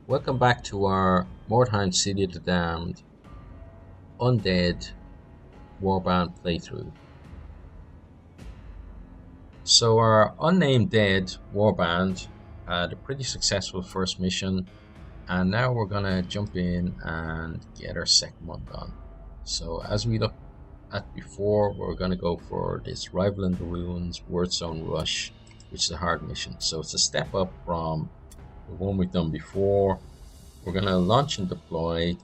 Welcome back to our Mordheim City of the Damned Undead Warband playthrough. So our unnamed dead warband had a pretty successful first mission, and now we're gonna jump in and get our second one done. So as we looked at before, we're gonna go for this Rival in the Ruins Wordstone Rush, which is a hard mission. So it's a step up from the one we've done before. We're gonna launch and deploy,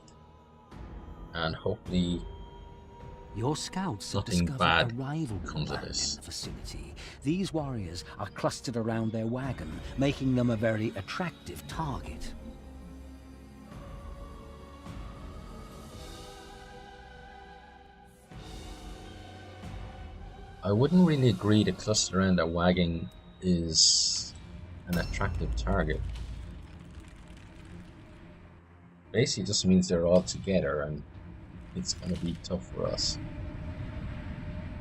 and hopefully your scouts have nothing discovered bad a rival comes of warband this. in the vicinity. These warriors are clustered around their wagon, making them a very attractive target. I wouldn't really agree that cluster around a wagon is an attractive target. Basically just means they're all together and it's going to be tough for us.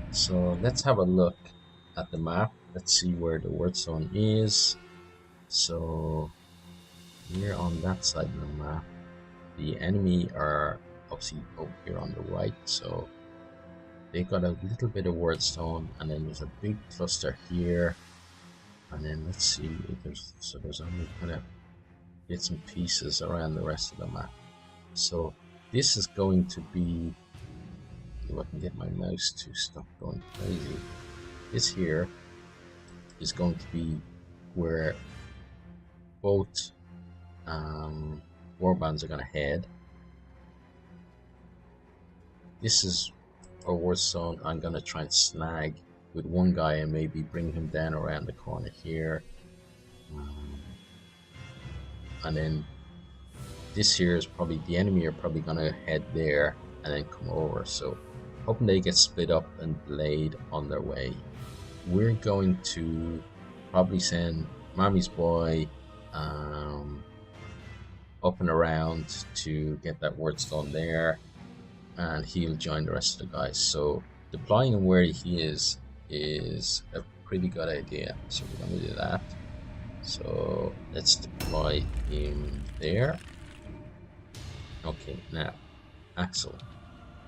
So let's have a look at the map. Let's see where the word zone is. So here on that side of the map, the enemy are obviously over here on the right. So they got a little bit of wordstone, and then there's a big cluster here. And then let's see if there's only kind of bits and pieces around the rest of the map. So this is going to be, if I can get my mouse to stop going crazy, this here is going to be where both warbands are going to head. This is a war zone I'm going to try and snag with one guy and maybe bring him down around the corner here. And then this here is probably, the enemy are probably going to head there and then come over. So hoping they get split up and delayed on their way. We're going to probably send Mommy's boy up and around to get that wordstone there, and he'll join the rest of the guys. So deploying him where he is a pretty good idea. So we're going to do that. So let's deploy him there. Okay, now Axel.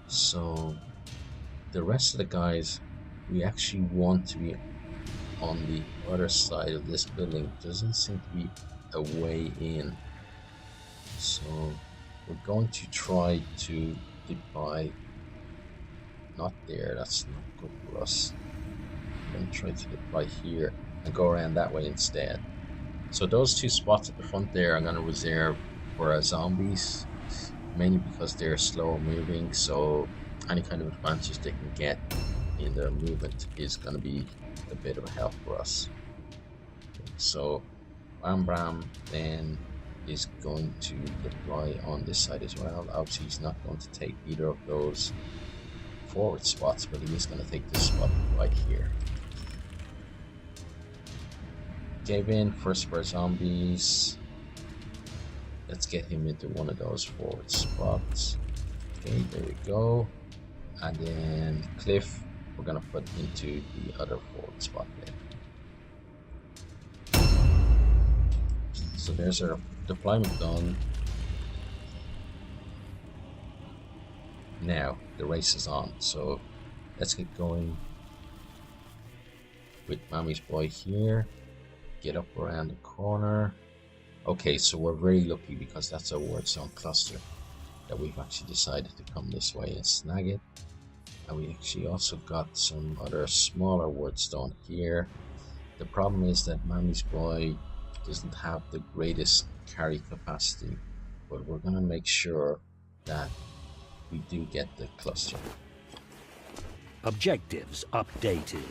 So the rest of the guys, we actually want to be on the other side of this building. Doesn't seem to be a way in. So we're going to try to deploy not there, that's not good for us. I'm going to try to deploy here and go around that way instead. So those two spots at the front there I'm going to reserve for our zombies, mainly because they're slower moving, so any kind of advantage they can get in their movement is going to be a bit of a help for us. So Bam Bam then is going to deploy on this side as well. Obviously he's not going to take either of those forward spots, but he is going to take this spot right here. Gave in first for zombies. Let's get him into one of those forward spots. Okay, there we go. And then Cliff, we're gonna put into the other forward spot there. So there's our deployment done. Now the race is on, so let's get going with Mommy's boy here. Get up around the corner. Okay, so we're very lucky because that's a wordstone cluster that we've actually decided to come this way and snag it. And we actually also got some other smaller wordstone here. The problem is that Mommy's boy doesn't have the greatest carry capacity, but we're gonna make sure that we do get the cluster. Objectives updated.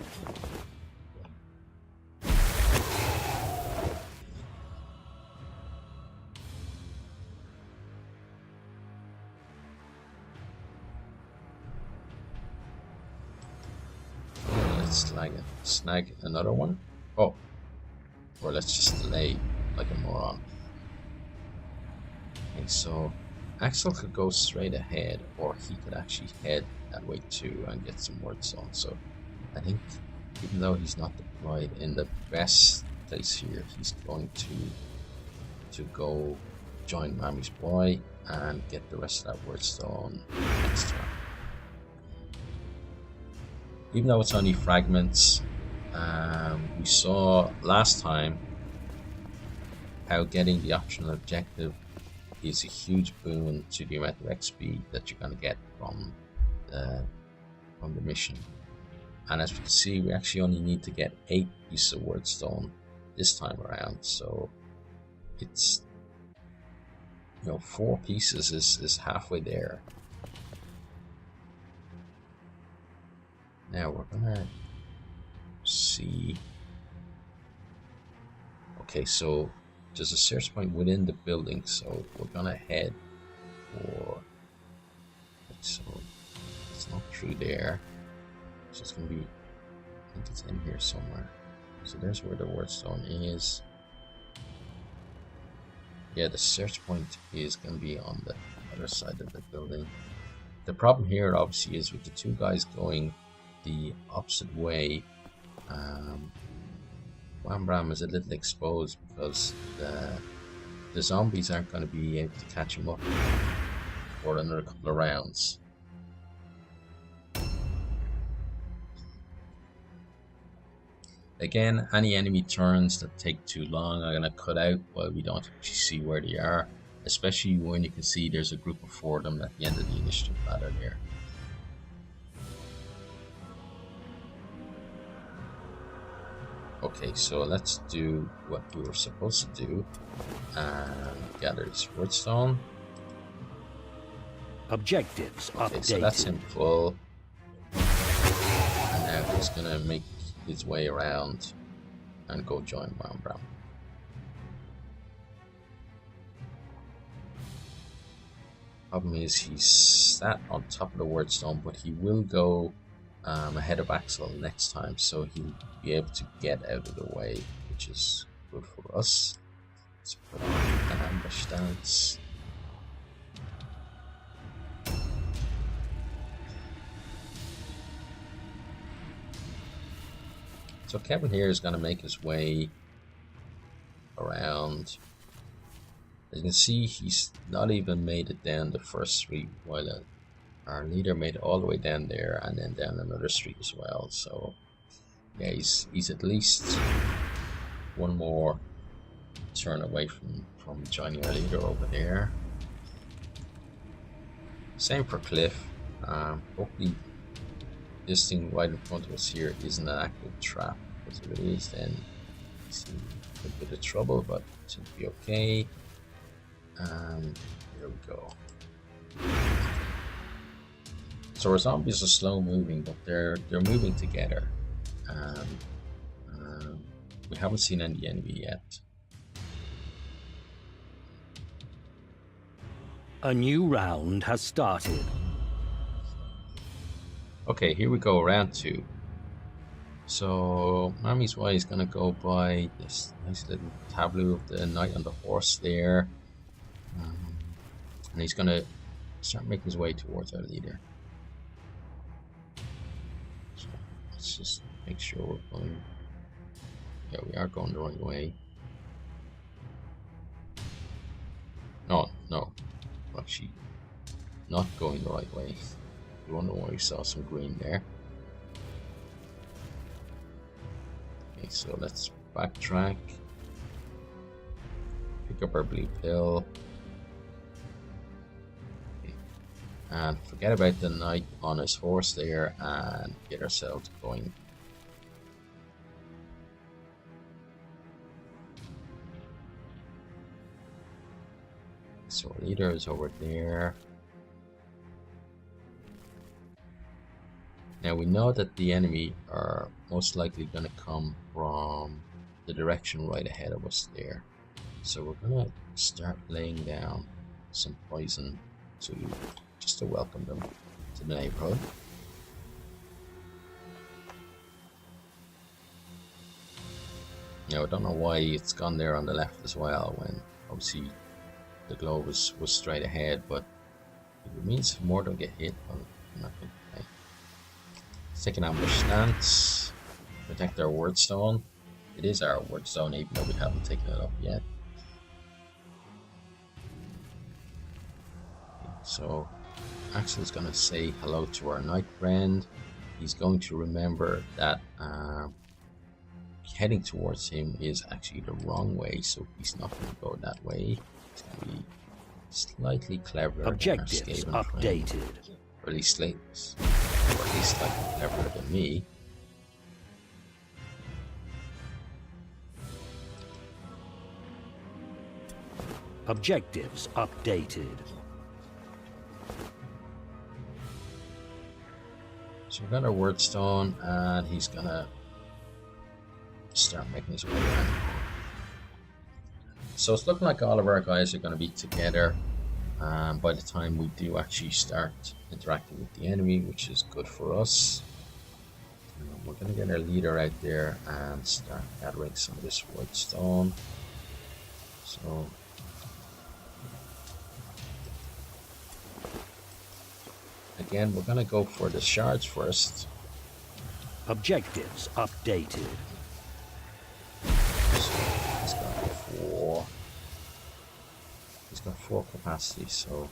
Let's snag another one. Oh, or let's just delay like a moron. Okay, so Axel could go straight ahead, or he could actually head that way too and get some wordstone. So I think even though he's not deployed in the best place here, he's going to go join Mammy's boy and get the rest of that wordstone next turn. Even though it's only fragments, we saw last time how getting the optional objective is a huge boon to the amount of XP that you're going to get from the mission. And as we can see, we actually only need to get 8 pieces of wordstone this time around, so it's, you know, 4 pieces is halfway there. Now we're gonna see. Okay, so there's a search point within the building, so we're gonna head for. So it's not through there, so it's gonna be. I think it's in here somewhere. So there's where the wordstone is. Yeah, the search point is gonna be on the other side of the building. The problem here, obviously, is with the 2 guys going the opposite way, Warband is a little exposed because the zombies aren't going to be able to catch him up for another couple of rounds. Again, any enemy turns that take too long are going to cut out while we don't actually see where they are, especially when you can see there's a group of 4 of them at the end of the initiative ladder there. Okay, so let's do what we were supposed to do and gather this wordstone. Objectives okay, updated. So that's in full. And now he's gonna make his way around and go join Warband. Problem is he's sat on top of the wordstone, but he will go ahead of Axel next time, so he'll be able to get out of the way, which is good for us. Let's put on an ambush stance. So Kevin here is going to make his way around. As you can see, he's not even made it down the first street, while our leader made it all the way down there and then down another street as well. So yeah, he's at least one more turn away from joining our leader over there. Same for Cliff. Hopefully this thing right in front of us here isn't an active trap, because if it is, then it's in a bit of trouble, but it should be okay. And here we go. So our zombies are slow moving, but they're moving together. We haven't seen any enemy yet. A new round has started. Okay, here we go, round 2. So Mammy's Way is gonna go by this nice little tableau of the knight on the horse there, and he's gonna start making his way towards our leader. So let's just make sure we're going. Yeah, we are going the right way. No, we're actually not going the right way. I wonder why we saw some green there. Okay, so let's backtrack. Pick up our blue pill. Okay. And forget about the knight on his horse there and get ourselves going. So our leader is over there. Now we know that the enemy are most likely going to come from the direction right ahead of us there. So we're going to start laying down some poison just to welcome them to the neighborhood. Now I don't know why it's gone there on the left as well, when obviously the glow was straight ahead, but if it means more don't get hit, well, I'm not going to play. Let's take an ambush stance, protect our wordstone. It is our wordstone, even though we haven't taken it up yet. So Axel's going to say hello to our knight friend. He's going to remember that heading towards him is actually the wrong way, so he's not going to go that way. He's going to be slightly cleverer Objectives than our Skaven updated. friend, or at least slightly cleverer than me. Objectives updated. So we've got our wordstone, and he's gonna start making his way around. So it's looking like all of our guys are going to be together by the time we do actually start interacting with the enemy, which is good for us. We're going to get our leader out there and start gathering some of this wordstone. So again, we're going to go for the shards first. Objectives updated. So he's got 4 capacity, so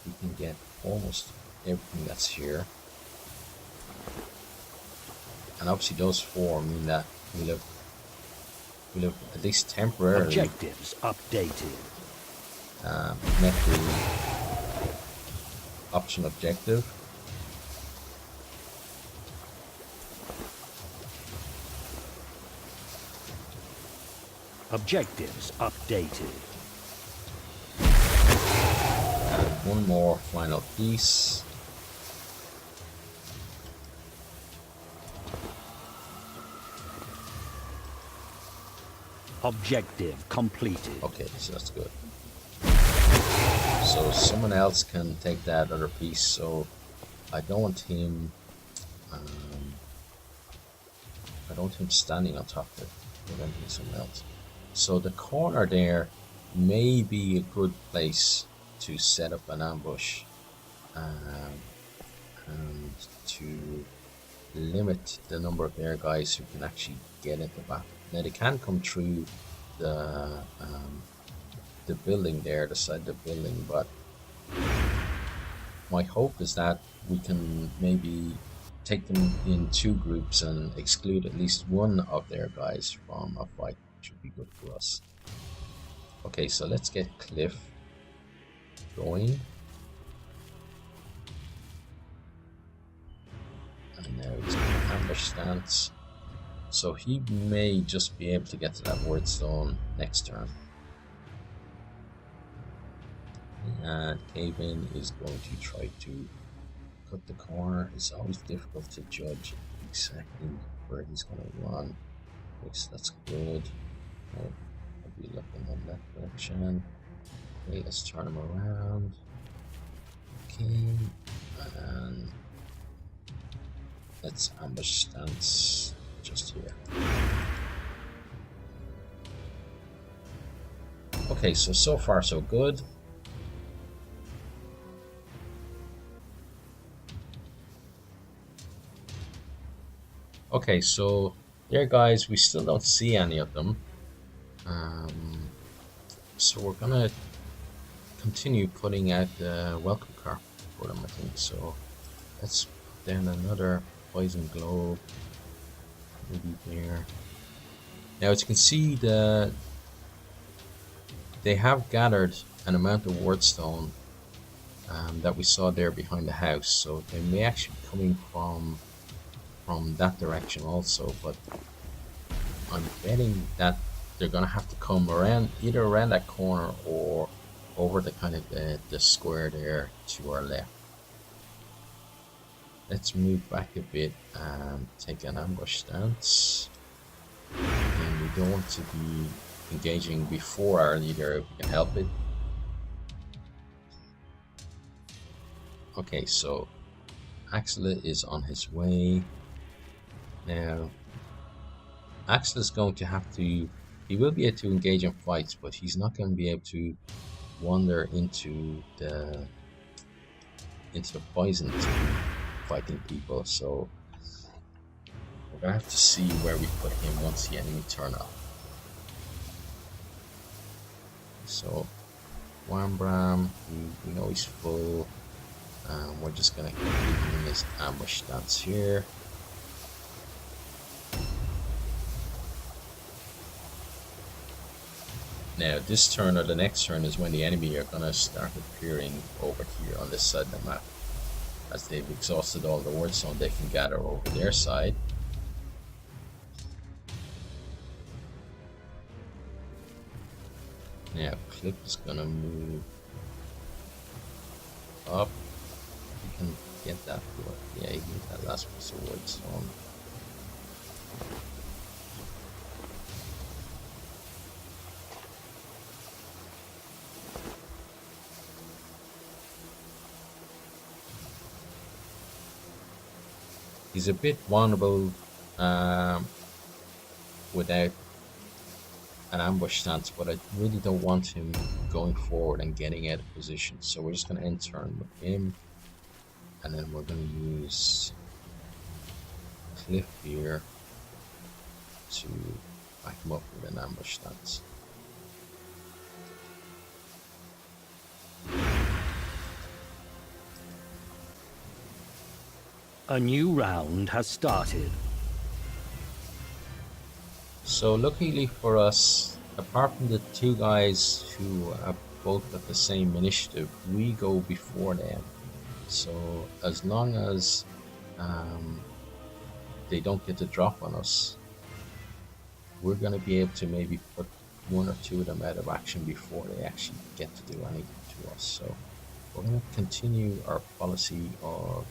we can get almost everything that's here. And obviously those 4 mean that we'll have at least temporarily Objectives updated. met the option objective. Objectives updated. And one more final piece. Objective completed. Okay, so that's good. So someone else can take that other piece, so I don't want him standing on top of it. I want him someone else. So the corner there may be a good place to set up an ambush and to limit the number of their guys who can actually get into battle. Now they can come through the building there, the side of the building, but my hope is that we can maybe take them in 2 groups and exclude at least one of their guys from a fight, which would be good for us. Okay, so let's get Cliff going. And now he's going to ambush stance. So he may just be able to get to that wordstone next turn. And Cave-In is going to try to cut the corner. It's always difficult to judge exactly where he's going to run. Okay, so that's good. I'll be looking in that direction. Okay, let's turn him around. Okay, and let's ambush stance just here. Okay, so far so good. Okay, so there guys, we still don't see any of them. So we're gonna continue putting out the welcome card for them, I think. So let's put down another poison globe. Maybe there. Now as you can see, they have gathered an amount of wordstone that we saw there behind the house. So they may actually be coming from that direction also, but I'm betting that they're gonna have to come around, either around that corner or over the kind of the square there to our left. Let's move back a bit and take an ambush stance. And we don't want to be engaging before our leader if we can help it. Okay, so Axel is on his way. Now, Axel is going to have to, he will be able to engage in fights, but he's not going to be able to wander into the poison to fighting people, so we're going to have to see where we put him once the enemy turn up. So Wambram, we know he's full. We're just gonna keep him in his ambush stance here. Now this turn or the next turn is when the enemy are gonna start appearing over here on this side of the map. As they've exhausted all the word zone they can gather over their side. Now Clip is gonna move up. You can get that word. Yeah, you get that last piece of word zone. He's a bit vulnerable without an ambush stance, but I really don't want him going forward and getting out of position. So we're just going to end turn with him, and then we're going to use Cliff here to back him up with an ambush stance. A new round has started. So luckily for us, apart from the two guys who have both got the same initiative, we go before them. So as long as they don't get the drop on us, we're going to be able to maybe put one or two of them out of action before they actually get to do anything to us. So we're going to continue our policy of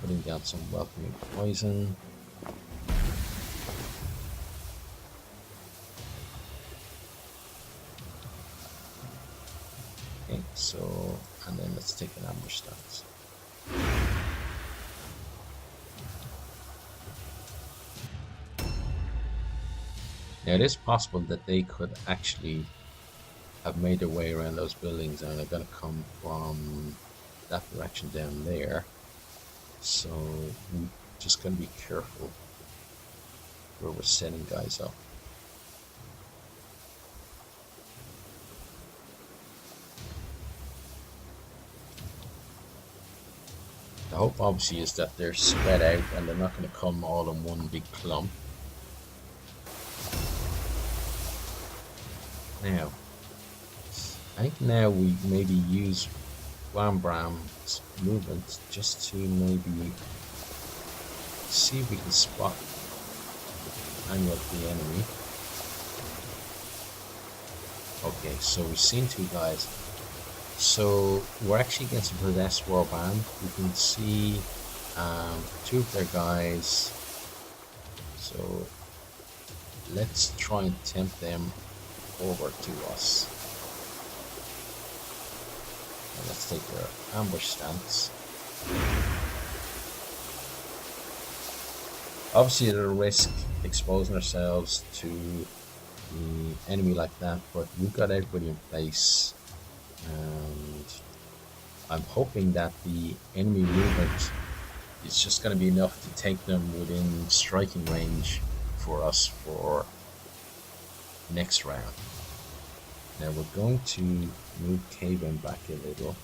putting down some welcoming poison. Okay, so, and then let's take an ambush stance. Now it is possible that they could actually have made their way around those buildings and they're going to come from that direction down there. So we just got to be careful where we're setting guys up. The hope obviously is that they're spread out and they're not going to come all in one big clump. Now, I think now we maybe use Wambram's movement just to maybe see if we can spot any of the enemy. Okay, so we've seen two guys. So we're actually against a possessed Warband. You can see two of their guys. So let's try and tempt them over to us. And let's take their ambush stance. Obviously, at a risk exposing ourselves to the enemy like that, but we've got everybody in place. And I'm hoping that the enemy movement is just going to be enough to take them within striking range for us for next round. Now we're going to move Caven back a little.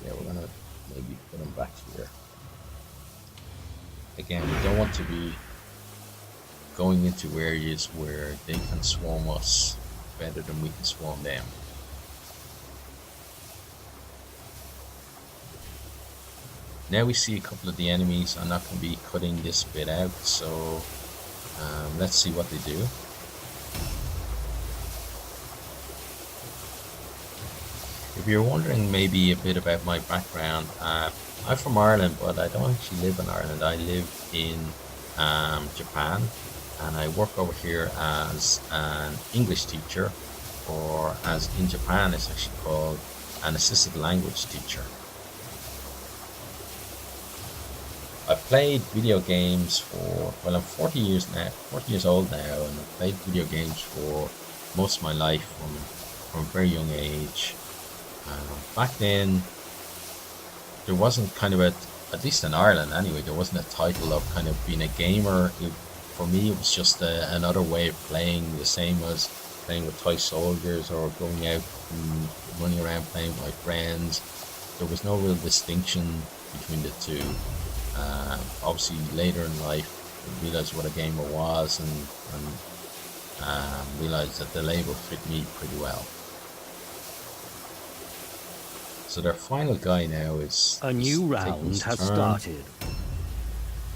Yeah, we're going to maybe put him back here. Again, we don't want to be going into areas where they can swarm us better than we can swarm them. Now we see a couple of the enemies. I'm not going to be cutting this bit out, so let's see what they do. If you're wondering maybe a bit about my background, I'm from Ireland, but I don't actually live in Ireland. I live in Japan, and I work over here as an English teacher, or as in Japan it's actually called an assisted language teacher. I've played video games for, well, I'm 40 years old now, and I've played video games for most of my life from a very young age. Back then, there wasn't kind of at least in Ireland anyway, there wasn't a title of kind of being a gamer. for me, it was just another way of playing, the same as playing with toy soldiers or going out and running around playing with my friends. There was no real distinction between the two. Obviously, later in life, I realized what a gamer was, and realized that the label fit me pretty well. So their final guy now is A new round has started.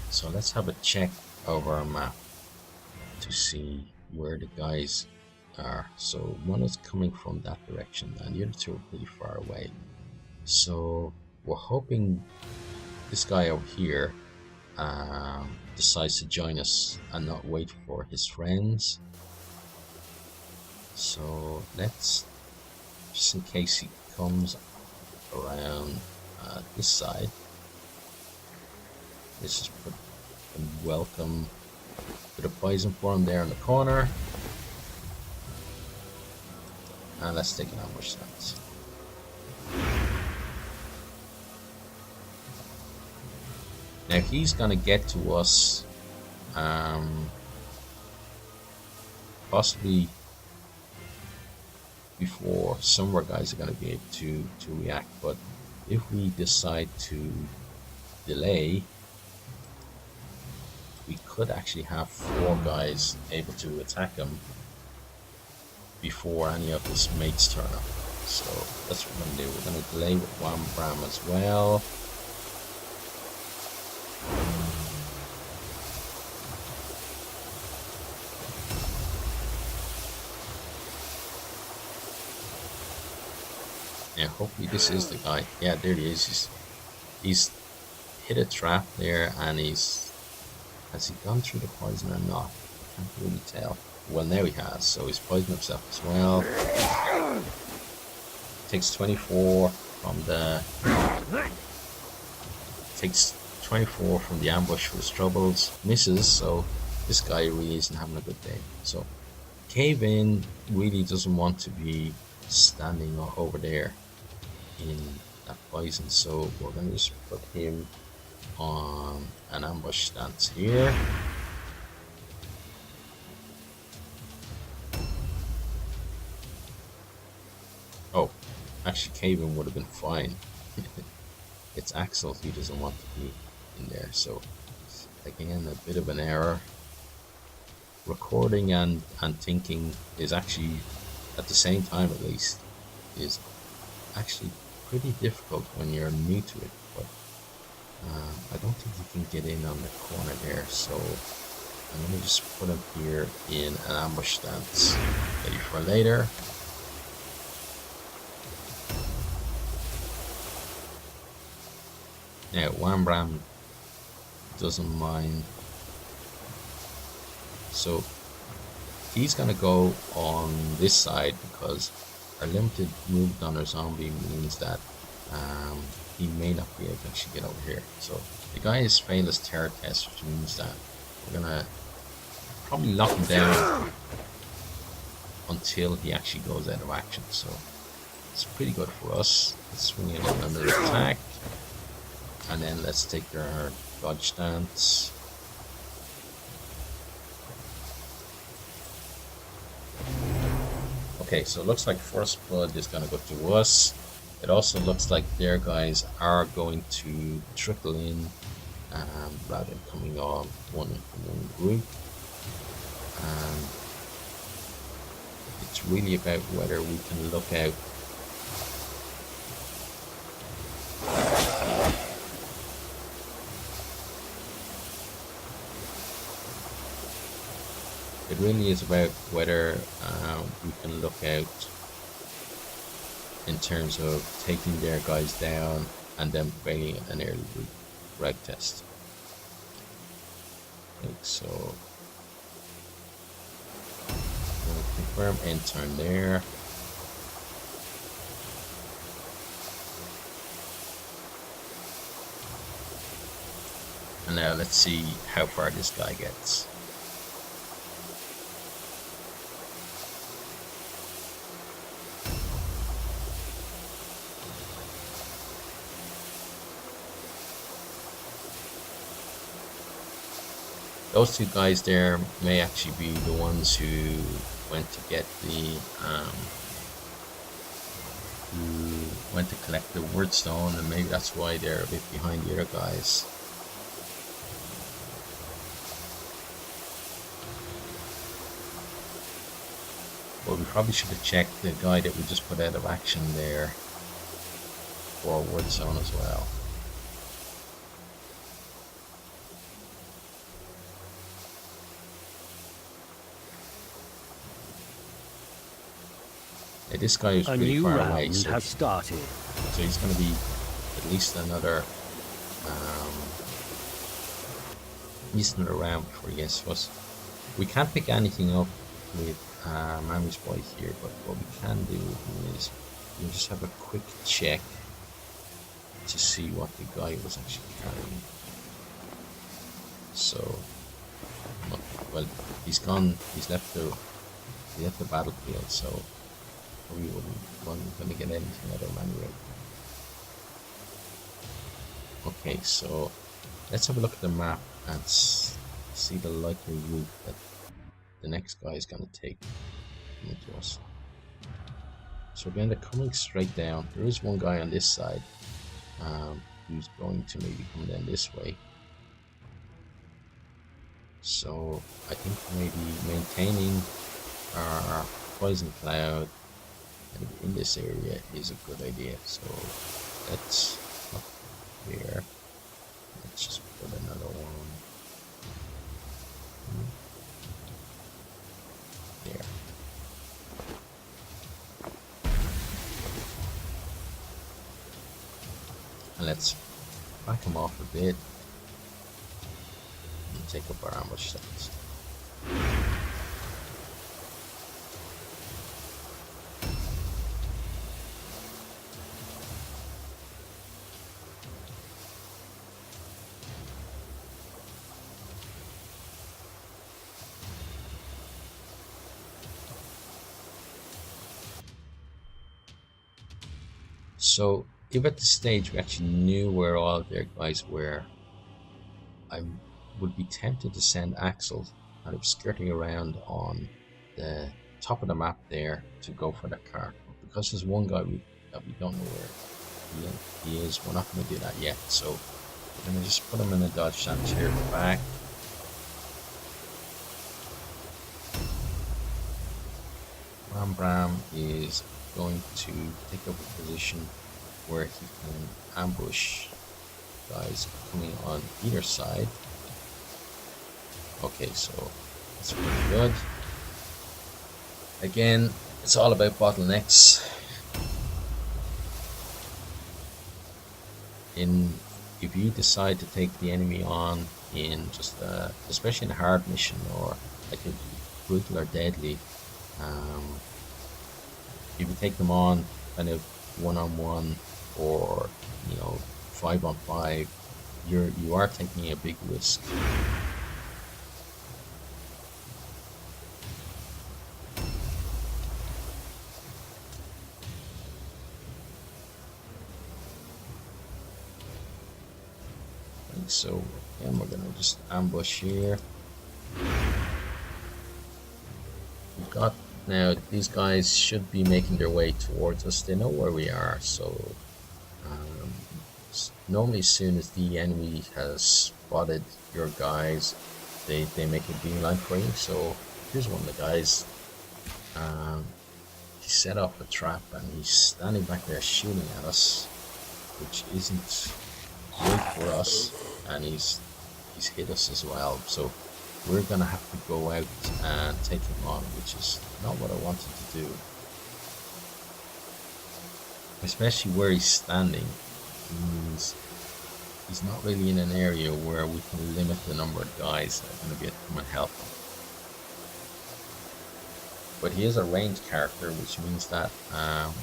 So let's have a check over our map to see where the guys are. So one is coming from that direction, and the other two are pretty far away. So we're hoping this guy over here decides to join us and not wait for his friends. So let's, just in case he comes around this side, let's just put a welcome to the poison form there in the corner, and let's take an ambush stance. Now he's gonna get to us possibly before some of our guys are going to be able to react, but if we decide to delay, we could actually have 4 guys able to attack him before any of his mates turn up. So that's what we're going to do. We're going to delay with Warband as well. Yeah, hopefully this is the guy. Yeah, there he is. He's hit a trap there, and has he gone through the poison or not? I can't really tell. Well, now he has, so he's poisoned himself as well. Takes 24 from the ambush for his troubles. Misses, so this guy really isn't having a good day. So Cave In really doesn't want to be standing over there in that poison, so we're going to just put him on an ambush stance here. Oh, actually Cave In would have been fine. It's Axel he doesn't want to be in there, so again a bit of an error. Recording and thinking is actually, at the same time at least, is actually pretty difficult when you're new to it, but I don't think you can get in on the corner there, so I'm going to just put him here in an ambush stance, ready for later. Now Warband doesn't mind, so he's going to go on this side because our limited movement on our zombie means that he may not be able to actually get over here. So the guy has failed his terror test, which means that we're going to probably lock him down until he actually goes out of action. So it's pretty good for us. Let's swing in another attack, and then let's take our dodge stance. Okay, so it looks like first blood is going to go to us. It also looks like their guys are going to trickle in rather than coming on one group. It's really about whether we can look out It really is about whether we can look out in terms of taking their guys down and then failing an early route test. Okay, so we'll confirm end turn there. And now let's see how far this guy gets. those two guys there may actually be the ones who went to get the who went to collect the word stone, and maybe that's why they're a bit behind the other guys. But we probably should have checked the guy that we just put out of action there for word stone as well. Yeah, this guy is pretty far away, so has started. So he's going to be at least another round before he gets to us. We can't pick anything up with Mammy's boy here, but what we can do is we'll just have a quick check to see what the guy was actually carrying. So, well, he's gone. He's left the battlefield, so we wasn't going to get anything out of Manuel. Okay, so let's have a look at the map and see the likely route that the next guy is going to take into us. So again, they're coming straight down. There is one guy on this side who's going to maybe come down this way. So I think maybe maintaining our poison cloud in this area is a good idea. So let's up here. Let's just put another one there. And let's back him off a bit and take up our ambush sets. So if at this stage we actually knew where all of their guys were, I would be tempted to send Axel kind of skirting around on the top of the map there to go for the cart. But because there's one guy that we don't know where he is, we're not going to do that yet. So we're going to just put him in a dodge stance here at the back. Bram is going to take up a position where he can ambush guys coming on either side. Okay, so that's pretty good. Again, it's all about bottlenecks. If you decide to take the enemy on in just especially in a hard mission or like a brutal or deadly, if you take them on kind of 1-on-1 or 5-on-5, you are taking a big risk. And so again, we're gonna just ambush here. We've got now these guys should be making their way towards us. They know where we are, so normally as soon as the enemy has spotted your guys, they make a beeline for you. So here's one of the guys. He set up a trap and he's standing back there shooting at us, which isn't good for us, and he's hit us as well. So we're gonna have to go out and take him on, which is not what I wanted to do. Especially where he's standing, means he's not really in an area where we can limit the number of guys that are going to be able to come and help him. But he is a ranged character, which means that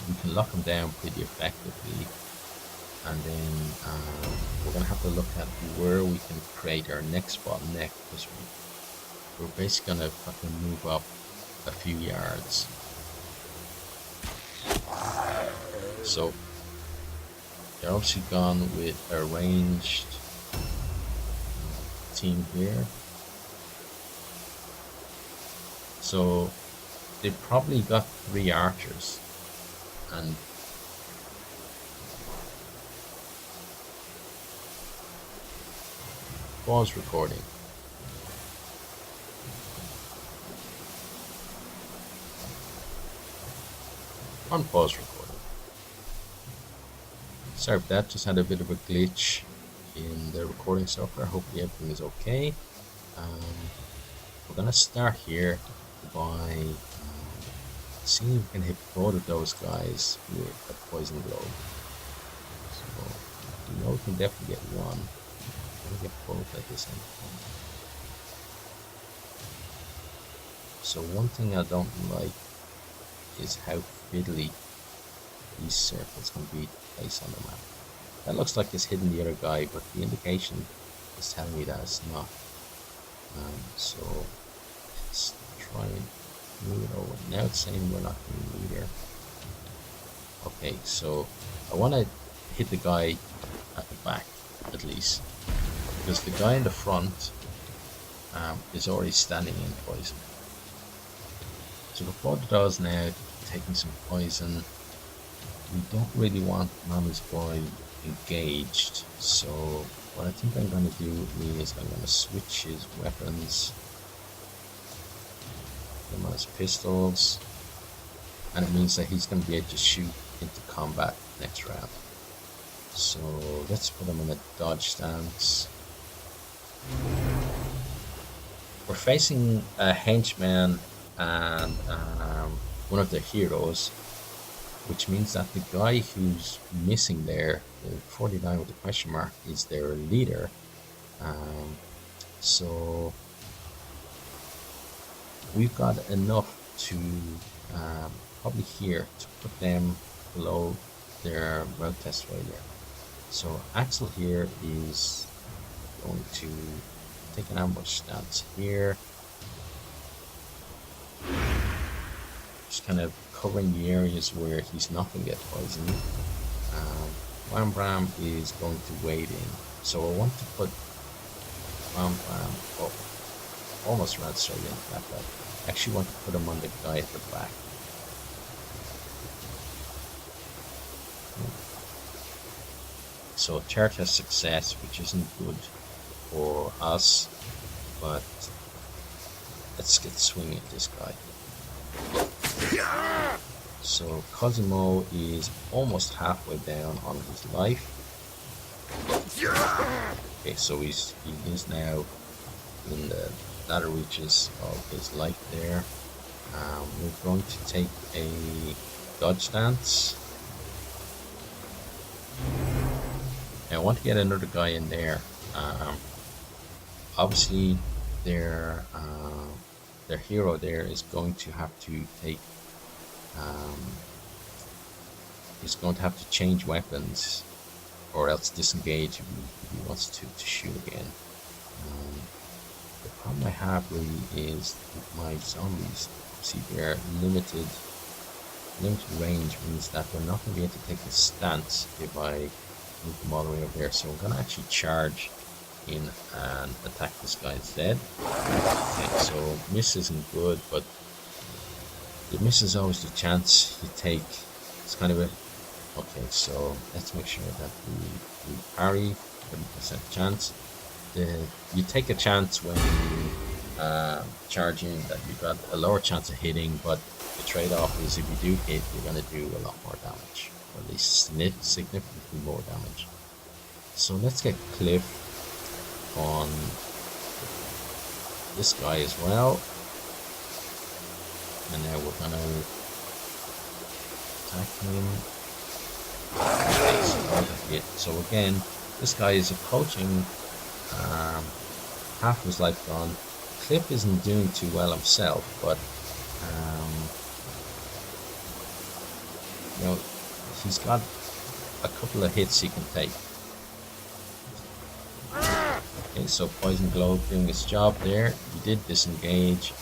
we can lock him down pretty effectively. And then we're going to have to look at where we can create our next bottleneck, because we're basically going to have to move up a few yards. So they're obviously gone with a ranged team here. So they probably got 3 archers, and pause recording. Unpause recording. Sorry for that, just had a bit of a glitch in the recording software. Hopefully everything is okay. We're gonna start here by seeing if we can hit both of those guys with a poison globe. So we know we can definitely get one. We're gonna get both at the same time. So one thing I don't like is how fiddly these circles can be placed on the map. That looks like it's hitting the other guy, but the indication is telling me that it's not. So let's try and move it over. Now it's saying we're not going to move here. Okay, so I want to hit the guy at the back at least, because the guy in the front is already standing in poison. So the both of those now taking some poison. We don't really want Mama's boy engaged, so what I think I'm going to do is I'm going to switch his weapons. Put him on his pistols, and it means that he's going to be able to shoot into combat next round. So let's put him in a dodge stance. We're facing a henchman and one of their heroes, which means that the guy who's missing there, the 49 with the question mark, is their leader. So we've got enough to probably here to put them below their route test failure. So Axel here is going to take an ambush stance here, just kind of covering the areas where he's not going to get poisoned. Wham Bram is going to wade in, so I want to put Wham Bram up almost right straight into that guy. I actually want to put him on the guy at the back. So chart has success, which isn't good for us, but let's get swinging at this guy. So Cosimo is almost halfway down on his life. Okay, so he is now in the latter reaches of his life there. We're going to take a dodge stance. Now, I want to get another guy in there. Obviously, their hero there is going to have to take. He's going to have to change weapons, or else disengage if he wants to shoot again. The problem I have really is with my zombies. See, they're limited range, means that they're not going to be able to take a stance if I move them all the way over there. So I'm going to actually charge in and attack this guy instead. Okay, so miss isn't good, but the miss is always the chance you take. It's kind of a... Okay, so let's make sure that we parry, 30% chance. You take a chance when you charge in that you've got a lower chance of hitting, but the trade-off is if you do hit, you're going to do a lot more damage, or at least significantly more damage. So let's get Cliff on this guy as well. And now we're going to attack him. Okay, so again, this guy is approaching half of his life gone. Cliff isn't doing too well himself, but you know, he's got a couple of hits he can take. Okay, so Poison Globe doing his job there. He did disengage.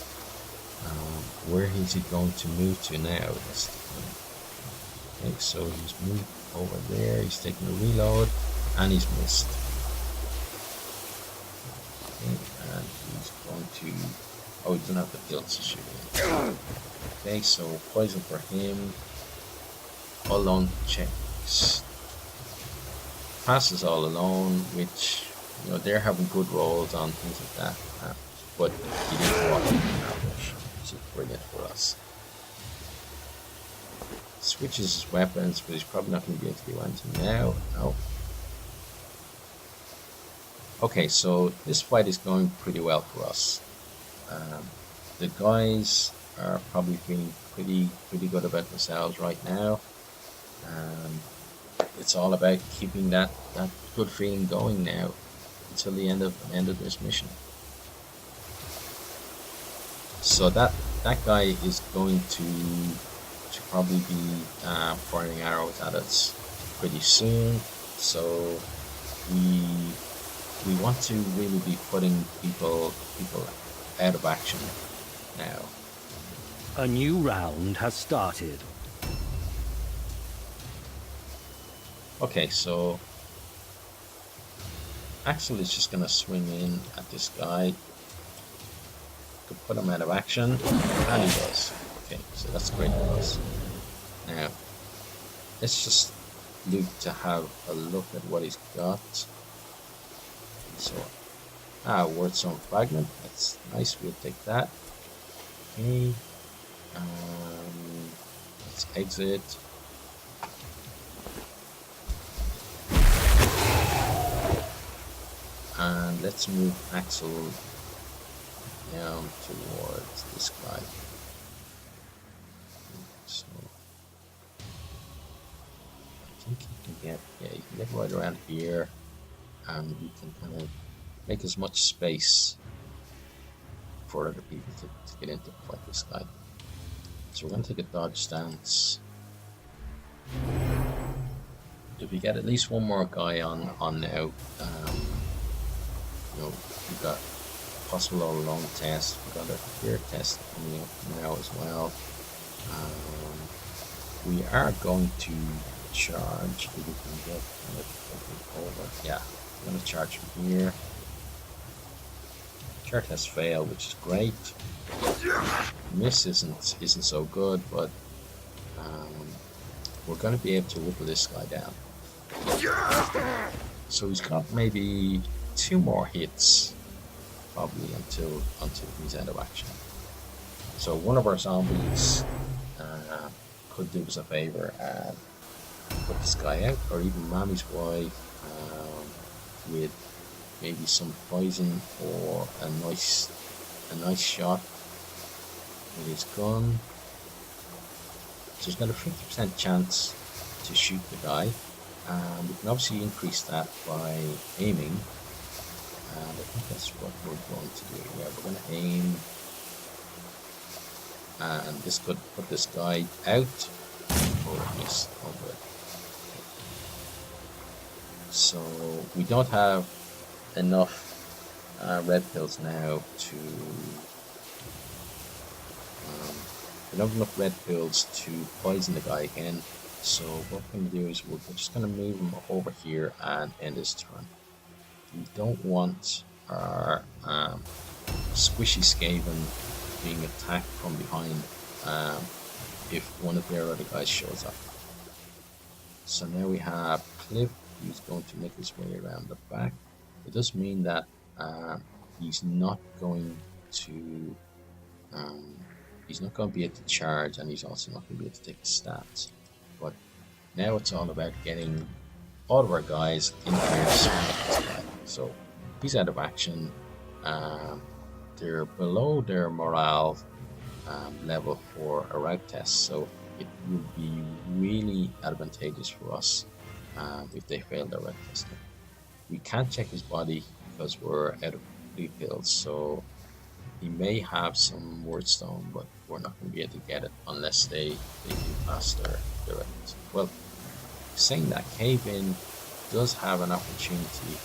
Where is he going to move to now? That's the thing. Okay, so he's moved over there. He's taking a reload, and he's missed. Okay, and he's going to Oh, he doesn't have the pills to shoot him. Okay, so poison for him. All alone checks. Passes all alone, which, you know, they're having good rolls on things like that. But he didn't walk in the ambush, which is brilliant for us. Switches his weapons, but he's probably not going to be able to do anything now. No. Okay, so this fight is going pretty well for us. The guys are probably feeling pretty good about themselves right now. It's all about keeping that good feeling going now until the end of this mission. So that guy is going to probably be firing arrows at us pretty soon. So we want to really be putting people out of action now. A new round has started. Okay, so Axel is just gonna swing in at this guy to put him out of action, and he does. Okay, so that's great for us. Now, let's just look to have a look at what he's got. So, Wordstone Fragment, that's nice, we'll take that. Okay, let's exit. And let's move Axel down towards this guy. So I think you can get right around here, and you can kind of make as much space for other people to get into fight this guy. So we're going to take a dodge stance. If we get at least one more guy on now, you know, we've got possible all along test, we've got a fear test coming up now as well. We are going to charge if we can get over. Yeah, we're going to charge from here. Chart has failed, which is great. Miss isn't so good, but we're going to be able to whittle this guy down. So he's got maybe 2 more hits, probably until he's out of action. So one of our zombies could do us a favor and put this guy out, or even Mammy's wife with maybe some poison or a nice shot with his gun. So he's got a 50% chance to shoot the guy. We can obviously increase that by aiming. And I think that's what we're going to do. Yeah, we're going to aim. And this could put this guy out. Oh, missed. Oh, good. So we don't have enough red pills now to we don't have enough red pills to poison the guy again. So what we're going to do is we're just going to move him over here and end his turn. We don't want our squishy Skaven being attacked from behind if one of their other guys shows up. So now we have Cliff, who's going to make his way around the back. It does mean that he's not going to be able to charge, and he's also not going to be able to take the stats. But now it's all about getting all of our guys in here. So he's out of action. They're below their morale level for a route test, so it would be really advantageous for us if they fail their route testing. We can't check his body because we're out of 3 pills, so he may have some wordstone, but we're not going to be able to get it unless they do pass their route. Well, saying that, Cave-In does have an opportunity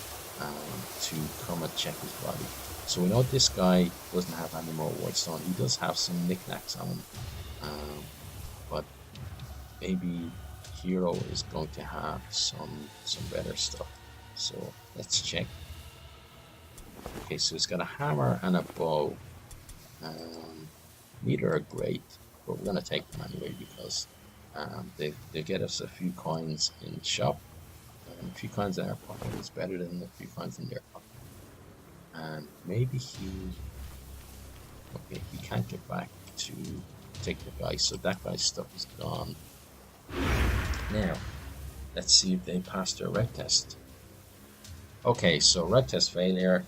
to come and check his body. So we know this guy doesn't have any more wordstone. He does have some knickknacks on him, but maybe Hero is going to have some better stuff. So let's check. Okay, so he's got a hammer and a bow. Um, Neither are great, but we're gonna take them anyway because they get us a few coins in the shop, and a few coins in our pocket is better than a few coins in their pocket. And maybe he can't get back to take the guy, so that guy's stuff is gone. Now, let's see if they passed their red test. Okay, so red test failure.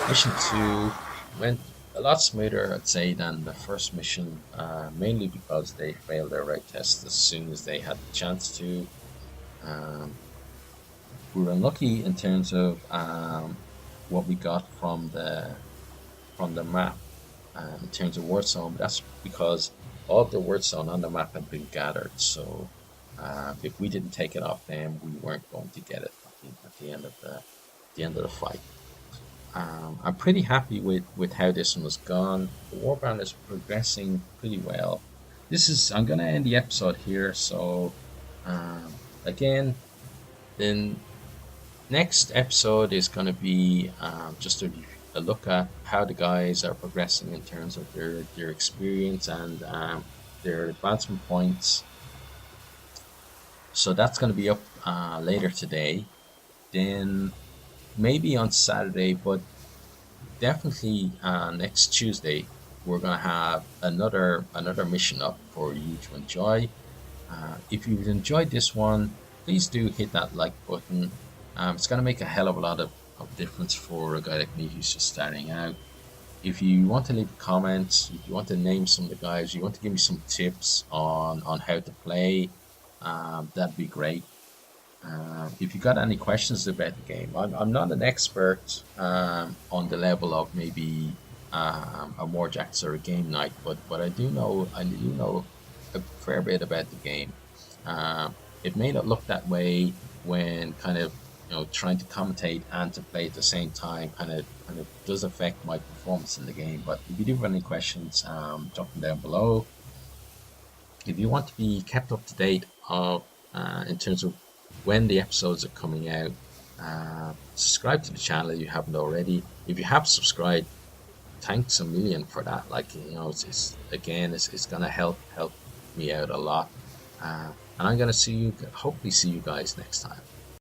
Mission 2 went a lot smoother, I'd say, than the first mission, mainly because they failed their red test as soon as they had the chance to. Um, we were unlucky in terms of what we got from the map in terms of word zone, but that's because all of the word zone on the map had been gathered. So if we didn't take it off them, we weren't going to get it at the end of the fight. I'm pretty happy with how this one was gone. The Warband is progressing pretty well. I'm gonna end the episode here. So again, then next episode is gonna be just a look at how the guys are progressing in terms of their experience and their advancement points. So that's gonna be up later today. Then maybe on Saturday, but definitely next Tuesday, we're gonna have another mission up for you to enjoy. If you've enjoyed this one, please do hit that like button. It's gonna make a hell of a lot of difference for a guy like me who's just starting out. If you want to leave comments, if you want to name some of the guys, you want to give me some tips on how to play, that'd be great. If you got any questions about the game, I'm not an expert on the level of maybe a Warjacks or a game night, but I do know a fair bit about the game. It may not look that way when kind of trying to commentate and to play at the same time. Kind of does affect my performance in the game. But if you do have any questions, drop them down below. If you want to be kept up to date in terms of when the episodes are coming out, subscribe to the channel if you haven't already. If you have subscribed, thanks a million for that. Like it's gonna help me out a lot, and I'm gonna hopefully see you guys next time.